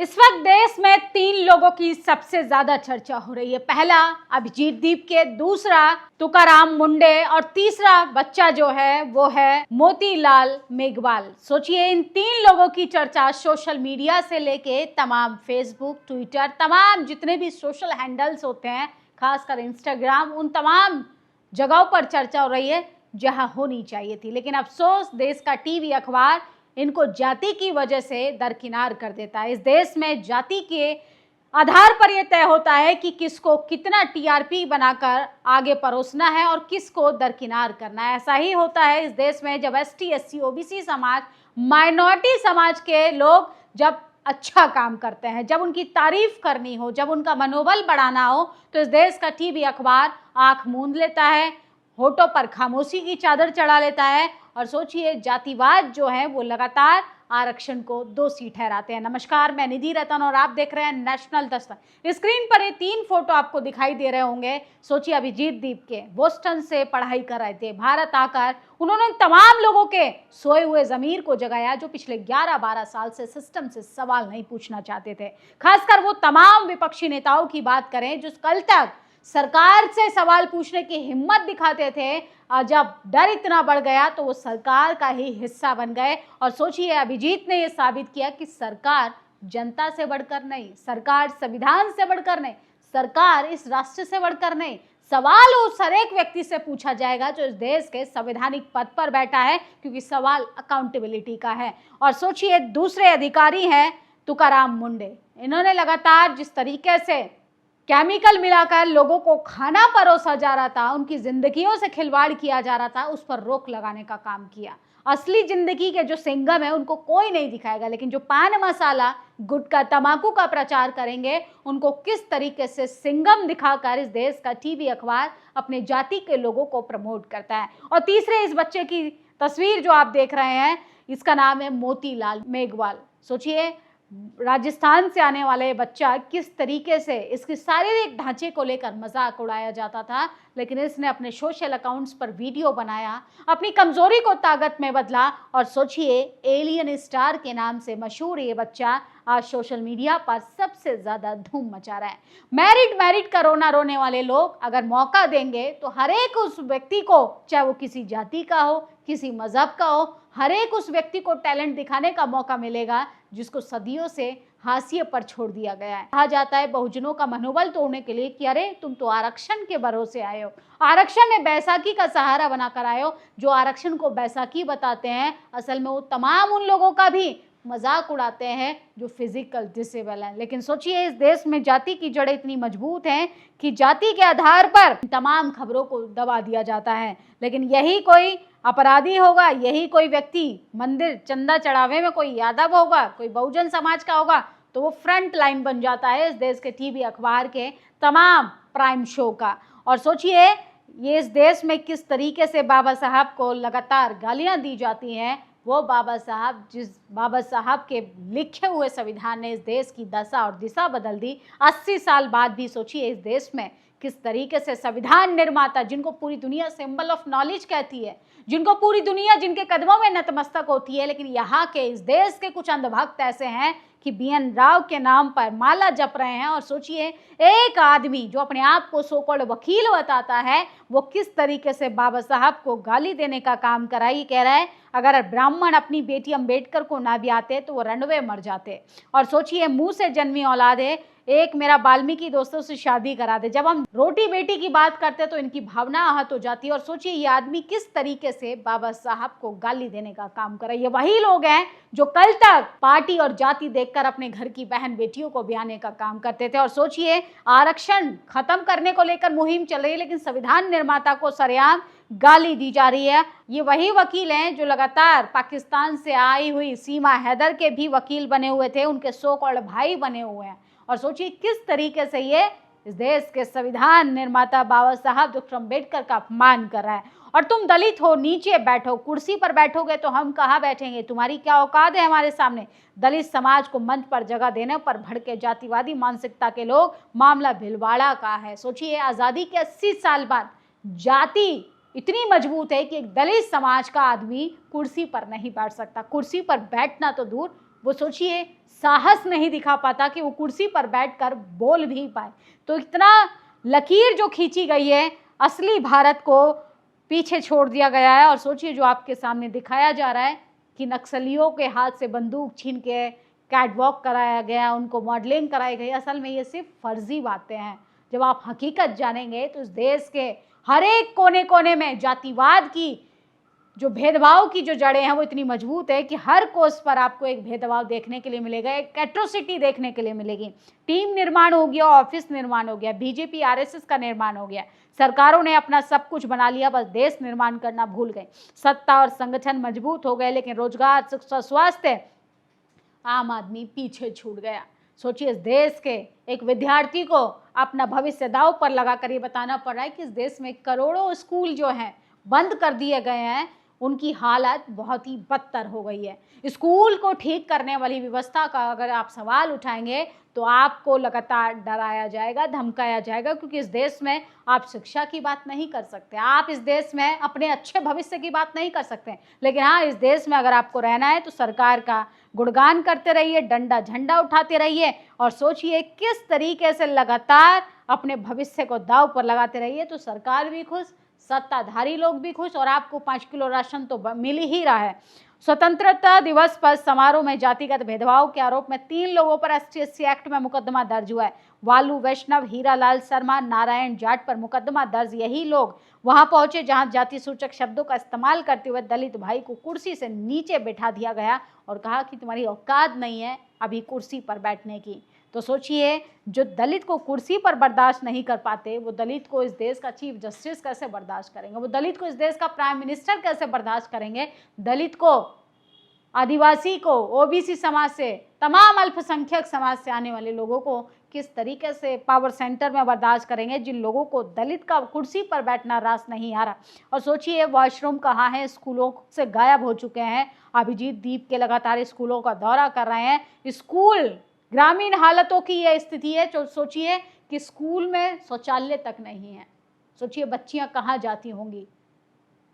इस वक्त देश में 3 लोगों की सबसे ज्यादा चर्चा हो रही है। पहला अभिजीत दीपके, दूसरा तुकाराम मुंडे और तीसरा बच्चा जो है वो है मोतीलाल मेघवाल। सोचिए, इन 3 लोगों की चर्चा सोशल मीडिया से लेके तमाम फेसबुक, ट्विटर, तमाम जितने भी सोशल हैंडल्स होते हैं, खासकर इंस्टाग्राम, उन तमाम जगहों पर चर्चा हो रही है जहां होनी चाहिए थी। लेकिन अफसोस, देश का टीवी अखबार इनको जाति की वजह से दरकिनार कर देता है। इस देश में जाति के आधार पर यह तय होता है कि किसको कितना टीआरपी बनाकर आगे परोसना है और किसको दरकिनार करना है। ऐसा ही होता है इस देश में जब एसटी, एससी, ओबीसी समाज, माइनॉरिटी समाज के लोग जब अच्छा काम करते हैं, जब उनकी तारीफ करनी हो, जब उनका मनोबल बढ़ाना हो, तो इस देश का टीवी अखबार आंख मूंद लेता है, होठों पर खामोशी की चादर चढ़ा लेता है और सोचिए, जातिवाद जो है वो लगातार आरक्षण को दोषी ठहराते हैं। नमस्कार, मैं निधि रतन और आप देख रहे हैं नेशनल दस्तक। स्क्रीन पर ये 3 फोटो आपको दिखाई दे रहे होंगे। सोचिए, अभिजीत दीपके बोस्टन से पढ़ाई कर रहे थे। भारत आकर उन्होंने तमाम लोगों के सोए हुए जमीर को जगाया जो पिछले 11-12 साल से सिस्टम से सवाल नहीं पूछना चाहते थे। खासकर वो तमाम विपक्षी नेताओं की बात करें जो कल तक सरकार से सवाल पूछने की हिम्मत दिखाते थे, और जब डर इतना बढ़ गया तो वो सरकार का ही हिस्सा बन गए। और सोचिए, अभिजीत ने ये साबित किया कि सरकार जनता से बढ़कर नहीं, सरकार संविधान से बढ़कर नहीं, सरकार इस राष्ट्र से बढ़कर नहीं। सवाल उस हर एक व्यक्ति से पूछा जाएगा जो इस देश के संवैधानिक पद पर बैठा है, क्योंकि सवाल अकाउंटेबिलिटी का है। और सोचिए, दूसरे अधिकारी हैं तुकाराम मुंडे। इन्होंने लगातार जिस तरीके से केमिकल मिलाकर लोगों को खाना परोसा जा रहा था, उनकी जिंदगियों से खिलवाड़ किया जा रहा था, उस पर रोक लगाने का काम किया। असली जिंदगी के जो सिंघम है उनको कोई नहीं दिखाएगा, लेकिन जो पान मसाला, गुटखा, तंबाकू का प्रचार करेंगे, उनको किस तरीके से सिंघम दिखाकर इस देश का टीवी अखबार अपने जाति के लोगों को प्रमोट करता है। और तीसरे, इस बच्चे की तस्वीर जो आप देख रहे हैं, इसका नाम है मोतीलाल मेघवाल। सोचिए, राजस्थान से आने वाले बच्चा किस तरीके से इसके शारीरिक ढांचे को लेकर मजाक उड़ाया जाता था, लेकिन इसने अपने सोशल अकाउंट्स पर वीडियो बनाया, अपनी कमजोरी को ताकत में बदला। और सोचिए, एलियन स्टार के नाम से मशहूर ये बच्चा आज सोशल मीडिया पर सबसे ज्यादा धूम मचा रहा है। मैरिड का रोना रोने वाले लोग अगर मौका देंगे तो हर एक उस व्यक्ति को, चाहे वो किसी जाति का हो, किसी मजहब का हो, हर एक उस व्यक्ति को टैलेंट दिखाने का मौका मिलेगा जिसको सदियों से हाशिए पर छोड़ दिया गया है। कहा जाता है बहुजनों का मनोबल तोड़ने के लिए कि अरे तुम तो आरक्षण के भरोसे आए हो, आरक्षण में बैसाखी का सहारा बनाकर आए हो। जो आरक्षण को बैसाखी बताते हैं, असल में वो तमाम उन लोगों का भी मजाक उड़ाते हैं जो फिजिकल डिसेबल हैं। लेकिन सोचिए, इस देश में जाति की जड़ें इतनी मजबूत हैं कि जाति के आधार पर तमाम खबरों को दबा दिया जाता है। लेकिन यही कोई अपराधी होगा, यही कोई व्यक्ति मंदिर चंदा चढ़ावे में कोई यादव होगा, कोई बहुजन समाज का होगा, तो वो फ्रंट लाइन बन जाता है इस देश के टीवी अखबार के तमाम प्राइम शो का। और सोचिए, ये इस देश में किस तरीके से बाबा साहब को लगातार गालियां दी जाती हैं। वो बाबा साहब, जिस बाबा साहब के लिखे हुए संविधान ने इस देश की दशा और दिशा बदल दी, 80 साल बाद भी सोचिए इस देश में किस तरीके से संविधान निर्माता, जिनको पूरी दुनिया सिंबल ऑफ नॉलेज कहती है, जिनको पूरी दुनिया जिनके कदमों में नतमस्तक होती है, लेकिन यहाँ के इस देश के कुछ अंधभक्त ऐसे हैं कि BN राव के नाम पर माला जप रहे हैं। और सोचिए, एक आदमी जो अपने आप को सो कॉल्ड वकील बताता है, वो किस तरीके से बाबा साहब को गाली देने का काम करा। ये कह रहा है अगर ब्राह्मण अपनी बेटी अम्बेडकर को ना भी आते तो वो रणवे मर जाते। और सोचिए, मुंह से जन्मी औलाद है, एक मेरा वाल्मीकि दोस्तों से शादी करा दे। जब हम रोटी बेटी की बात करते तो इनकी भावना आहत हो जाती है। और सोचिए, ये आदमी किस तरीके से बाबा साहब को गाली देने का काम कर रहा है। ये वही लोग हैं जो कल तक पार्टी और जाति देखकर अपने घर की बहन बेटियों को ब्याहने का काम करते थे। और सोचिए, आरक्षण खत्म करने को लेकर मुहिम चल रही है, लेकिन संविधान निर्माता को सरेआम गाली दी जा रही है। ये वही वकील हैं जो लगातार पाकिस्तान से आई हुई सीमा हैदर के भी वकील बने हुए थे, उनके सो कॉल्ड भाई बने हुए हैं। और सोचिए, किस तरीके से ये इस देश के संविधान निर्माता बाबा साहब डॉक्टर अम्बेडकर का अपमान कर रहा है। और तुम दलित हो, नीचे बैठो, कुर्सी पर बैठोगे तो हम कहाँ बैठेंगे, तुम्हारी क्या औकात है हमारे सामने। दलित समाज को मंच पर जगह देने पर भड़के जातिवादी मानसिकता के लोग, मामला भिलवाड़ा का है। सोचिए, आज़ादी के 80 साल बाद जाति इतनी मजबूत है कि एक दलित समाज का आदमी कुर्सी पर नहीं बैठ सकता। कुर्सी पर बैठना तो दूर, वो सोचिए साहस नहीं दिखा पाता कि वो कुर्सी पर बैठकर बोल भी पाए। तो इतना लकीर जो खींची गई है, असली भारत को पीछे छोड़ दिया गया है। और सोचिए जो आपके सामने दिखाया जा रहा है कि नक्सलियों के हाथ से बंदूक छीन के कैटवॉक कराया गया, उनको मॉडलिंग कराई गई, असल में ये सिर्फ फर्जी बातें हैं। जब आप हकीकत जानेंगे तो इस देश के हर एक कोने कोने में जातिवाद की जो भेदभाव की जो जड़ें हैं वो इतनी मजबूत है कि हर कोस पर आपको एक भेदभाव देखने के लिए मिलेगा, एक एट्रोसिटी देखने के लिए मिलेगी। टीम निर्माण हो गया, ऑफिस निर्माण हो गया, बीजेपी आरएसएस का निर्माण हो गया, सरकारों ने अपना सब कुछ बना लिया, बस देश निर्माण करना भूल गए। सत्ता और संगठन मजबूत हो गए, लेकिन रोजगार, शिक्षा, स्वास्थ्य, आम आदमी पीछे छूट गया। सोचिए इस देश के एक विद्यार्थी को अपना भविष्य दांव पर लगाकर ये बताना पड़ रहा है कि इस देश में करोड़ों स्कूल जो हैं बंद कर दिए गए हैं, उनकी हालत बहुत ही बदतर हो गई है। स्कूल को ठीक करने वाली व्यवस्था का अगर आप सवाल उठाएंगे तो आपको लगातार डराया जाएगा, धमकाया जाएगा, क्योंकि इस देश में आप शिक्षा की बात नहीं कर सकते, आप इस देश में अपने अच्छे भविष्य की बात नहीं कर सकते। लेकिन हाँ, इस देश में अगर आपको रहना है तो सरकार का गुणगान करते रहिए, डंडा झंडा उठाते रहिए और सोचिए किस तरीके से लगातार अपने भविष्य को दांव पर लगाते रहिए, तो सरकार भी खुश, सत्ताधारी लोग भी खुश और आपको 5 किलो राशन तो मिल ही रहा है। स्वतंत्रता दिवस पर समारोह में जातिगत भेदभाव के आरोप में 3 लोगों पर ST/SC एक्ट में मुकदमा दर्ज हुआ है। वालू वैष्णव, हीरालाल शर्मा, नारायण जाट पर मुकदमा दर्ज। यही लोग वहां पहुंचे जहां जाति सूचक शब्दों का इस्तेमाल करते हुए दलित भाई को कुर्सी से नीचे बैठा दिया गया और कहा कि तुम्हारी औकात नहीं है अभी कुर्सी पर बैठने की। तो सोचिए जो दलित को कुर्सी पर बर्दाश्त नहीं कर पाते, वो दलित को इस देश का चीफ जस्टिस कैसे बर्दाश्त करेंगे, वो दलित को इस देश का प्राइम मिनिस्टर कैसे बर्दाश्त करेंगे, दलित को, आदिवासी को, ओबीसी समाज से, तमाम अल्पसंख्यक समाज से आने वाले लोगों को किस तरीके से पावर सेंटर में बर्दाश्त करेंगे, जिन लोगों को दलित का कुर्सी पर बैठना रास नहीं आ रहा। और सोचिए वॉशरूम कहाँ है, स्कूलों से गायब हो चुके हैं। अभिजीत दीप के लगातार स्कूलों का दौरा कर रहे हैं। स्कूल ग्रामीण हालतों की यह स्थिति है। जो सोचिए कि स्कूल में शौचालय तक नहीं है, सोचिए बच्चियां कहाँ जाती होंगी,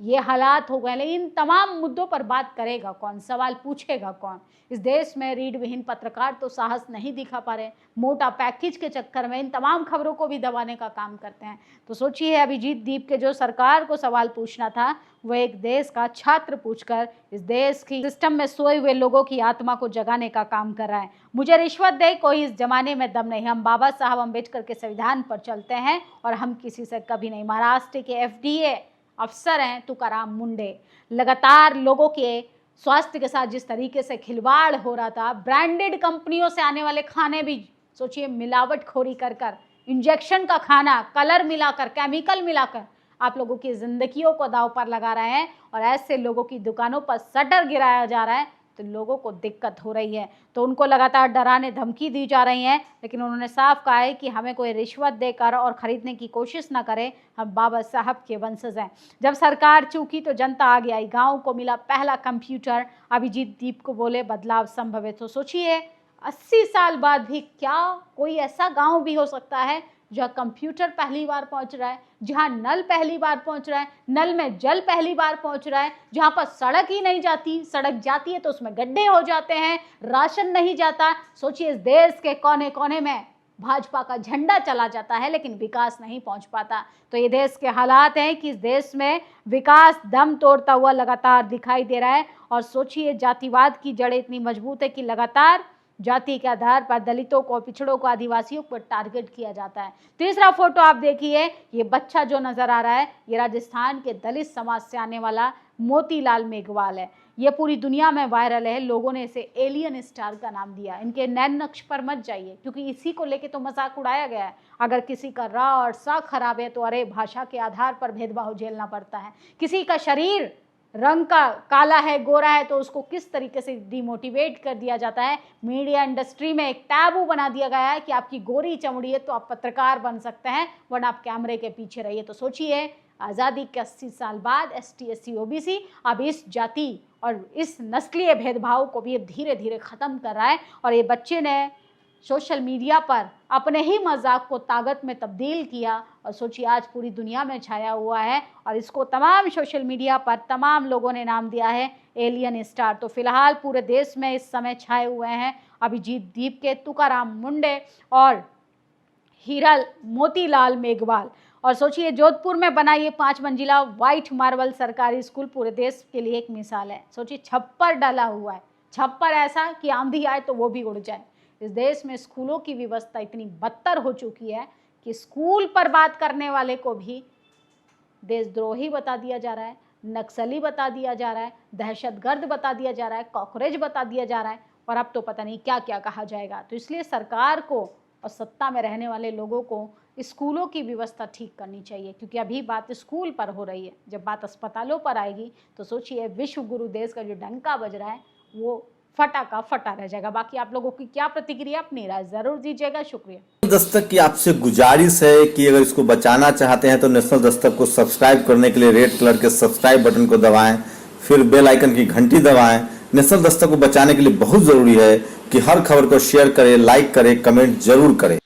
ये हालात हो गए। लेकिन इन तमाम मुद्दों पर बात करेगा कौन, सवाल पूछेगा कौन? इस देश में रीढ़ विहीन पत्रकार तो साहस नहीं दिखा पा रहे, मोटा पैकेज के चक्कर में इन तमाम खबरों को भी दबाने का काम करते हैं। तो सोचिए अभिजीत दीप के जो सरकार को सवाल पूछना था, वो एक देश का छात्र पूछकर इस देश की सिस्टम में सोए हुए लोगों की आत्मा को जगाने का काम कर रहा है। मुझे रिश्वत दे कोई इस जमाने में दम नहीं, हम बाबा साहब अम्बेडकर के संविधान पर चलते हैं और हम किसी से कभी नहीं। महाराष्ट्र के FDA अफसर हैं तुकाराम मुंडे, लगातार लोगों के स्वास्थ्य के साथ जिस तरीके से खिलवाड़ हो रहा था, ब्रांडेड कंपनियों से आने वाले खाने भी सोचिए मिलावटखोरी कर कर, इंजेक्शन का खाना, कलर मिलाकर, केमिकल मिलाकर आप लोगों की जिंदगियों को दांव पर लगा रहे हैं और ऐसे लोगों की दुकानों पर शटर गिराया जा रहा है, तो लोगों को दिक्कत हो रही है। तो उनको लगातार डराने धमकी दी जा रही है, लेकिन उन्होंने साफ कहा है कि हमें कोई रिश्वत देकर और खरीदने की कोशिश ना करे, हम बाबा साहब के वंशज हैं। जब सरकार चूकी तो जनता आगे आई, गाँव को मिला पहला कंप्यूटर। अभिजीत दीप को बोले बदलाव संभव है। तो सोचिए 80 साल बाद भी क्या कोई ऐसा गाँव भी हो सकता है जहाँ कंप्यूटर पहली बार पहुंच रहा है, जहाँ नल पहली बार पहुंच रहा है, नल में जल पहली बार पहुंच रहा है, जहाँ पर सड़क ही नहीं जाती, सड़क जाती है तो उसमें गड्ढे हो जाते हैं, राशन नहीं जाता। सोचिए इस देश के कोने कोने में भाजपा का झंडा चला जाता है लेकिन विकास नहीं पहुंच पाता। तो ये देश के हालात हैं कि इस देश में विकास दम तोड़ता हुआ लगातार दिखाई दे रहा है। और सोचिए जातिवाद की जड़ें इतनी मजबूत है कि लगातार जाति के आधार पर दलितों को, पिछड़ों को, आदिवासियों को टारगेट किया जाता है। तीसरा फोटो आप देखिए, ये बच्चा जो नजर आ रहा है, ये राजस्थान के दलित समाज से आने वाला मोतीलाल मेघवाल है। ये पूरी दुनिया में वायरल है, लोगों ने इसे एलियन स्टार का नाम दिया। इनके नैन नक्श पर मत जाइए क्योंकि इसी को लेके तो मजाक उड़ाया गया है। अगर किसी का रा और सा खराब है तो अरे भाषा के आधार पर भेदभाव झेलना पड़ता है। किसी का शरीर रंग का काला है, गोरा है, तो उसको किस तरीके से डिमोटिवेट कर दिया जाता है। मीडिया इंडस्ट्री में एक टैबू बना दिया गया है कि आपकी गोरी चमड़ी है तो आप पत्रकार बन सकते हैं, वरना आप कैमरे के पीछे रहिए। तो सोचिए आज़ादी के 80 साल बाद ST/SC OBC अब इस जाति और इस नस्लीय भेदभाव को भी धीरे धीरे ख़त्म कर रहा है। और ये बच्चे ने सोशल मीडिया पर अपने ही मजाक को ताकत में तब्दील किया और सोचिए आज पूरी दुनिया में छाया हुआ है। और इसको तमाम सोशल मीडिया पर तमाम लोगों ने नाम दिया है एलियन स्टार। तो फिलहाल पूरे देश में इस समय छाए हुए हैं अभिजीत दीप के, तुकाराम मुंडे और हीरा मोतीलाल मेघवाल। और सोचिए, जोधपुर में बना ये 5 मंजिला व्हाइट मार्बल सरकारी स्कूल पूरे देश के लिए एक मिसाल है। सोचिए, छप्पर डाला हुआ है, छप्पर ऐसा कि आंधी आए तो वो भी उड़ जाए। इस देश में स्कूलों की व्यवस्था इतनी बदतर हो चुकी है कि स्कूल पर बात करने वाले को भी देशद्रोही बता दिया जा रहा है, नक्सली बता दिया जा रहा है, दहशतगर्द बता दिया जा रहा है, कॉकरोच बता दिया जा रहा है, और अब तो पता नहीं क्या क्या कहा जाएगा। तो इसलिए सरकार को और सत्ता में रहने वाले लोगों को स्कूलों की व्यवस्था ठीक करनी चाहिए, क्योंकि अभी बात स्कूल पर हो रही है। जब बात अस्पतालों पर आएगी तो सोचिए, विश्व गुरु देश का जो डंका बज रहा है वो फटा का फटा रह जाएगा। बाकी आप लोगों की क्या प्रतिक्रिया, अपनी राय जरूर दीजिएगा। शुक्रिया। दस्तक की आपसे गुजारिश है कि अगर इसको बचाना चाहते हैं तो नेशनल दस्तक को सब्सक्राइब करने के लिए रेड कलर के सब्सक्राइब बटन को दबाएं, फिर बेल आइकन की घंटी दबाएं। नेशनल दस्तक को बचाने के लिए बहुत जरूरी है कि हर खबर को शेयर करें, लाइक करें, कमेंट जरूर करें।